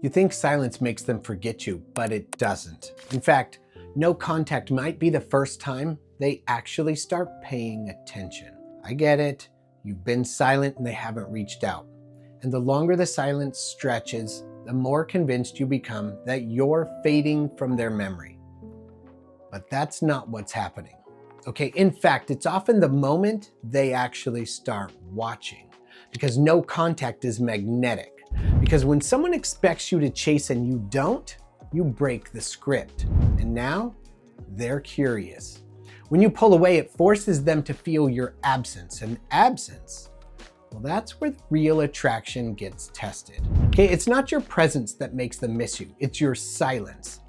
You think silence makes them forget you, but it doesn't. In fact, no contact might be the first time they actually start paying attention. I get it. You've been silent and they haven't reached out. And the longer the silence stretches, the more convinced you become that you're fading from their memory. But that's not what's happening. Okay, in fact, it's often the moment they actually start watching, because no contact is magnetic. Because when someone expects you to chase and you don't, you break the script. And now they're curious. When you pull away, it forces them to feel your absence. And absence, well, that's where real attraction gets tested. Okay, it's not your presence that makes them miss you, it's your silence.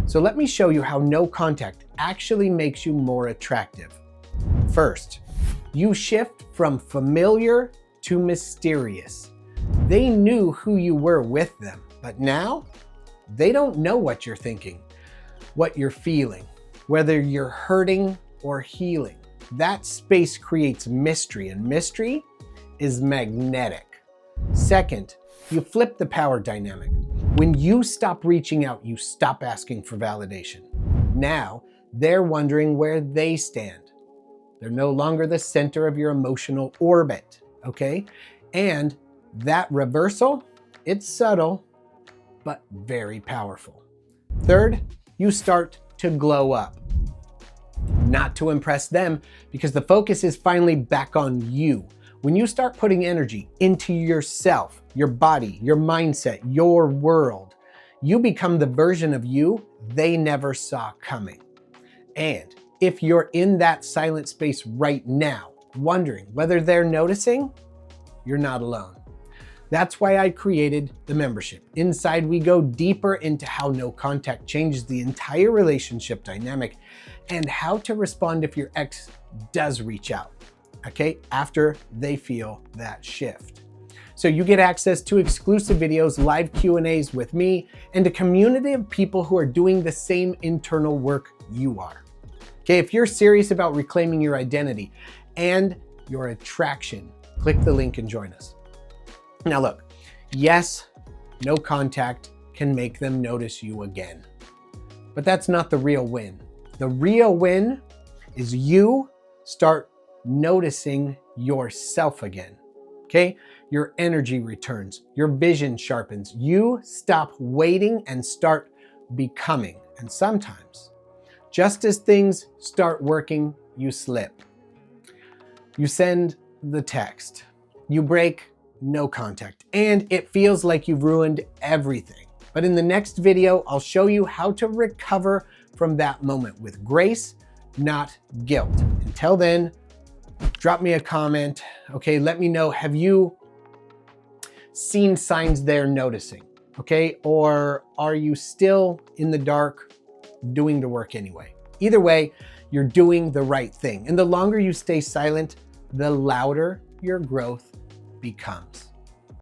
So let me show you how no contact actually makes you more attractive. First, you shift from familiar to mysterious. They knew who you were with them, but now they don't know what you're thinking, what you're feeling, whether you're hurting or healing. That space creates mystery, and mystery is magnetic. Second, you flip the power dynamic. When you stop reaching out, you stop asking for validation. Now, they're wondering where they stand. They're no longer the center of your emotional orbit, okay? And that reversal, it's subtle, but very powerful. Third, you start to glow up. Not to impress them, because the focus is finally back on you. When you start putting energy into yourself, your body, your mindset, your world, you become the version of you they never saw coming. And if you're in that silent space right now, wondering whether they're noticing, you're not alone. That's why I created the membership. Inside, we go deeper into how no contact changes the entire relationship dynamic and how to respond if your ex does reach out, okay, after they feel that shift. So you get access to exclusive videos, live Q&As with me, and a community of people who are doing the same internal work you are. Okay, if you're serious about reclaiming your identity and your attraction, click the link and join us. Now look, yes, no contact can make them notice you again, but that's not the real win. The real win is you start noticing yourself again, okay? Your energy returns, your vision sharpens, you stop waiting and start becoming. And sometimes, just as things start working, you slip. You send the text, you break no contact, and it feels like you've ruined everything. But in the next video, I'll show you how to recover from that moment with grace, not guilt. Until then, drop me a comment. Okay, let me know, have you seen signs they're noticing? Okay, or are you still in the dark doing the work anyway? Either way, you're doing the right thing. And the longer you stay silent, the louder your growth becomes.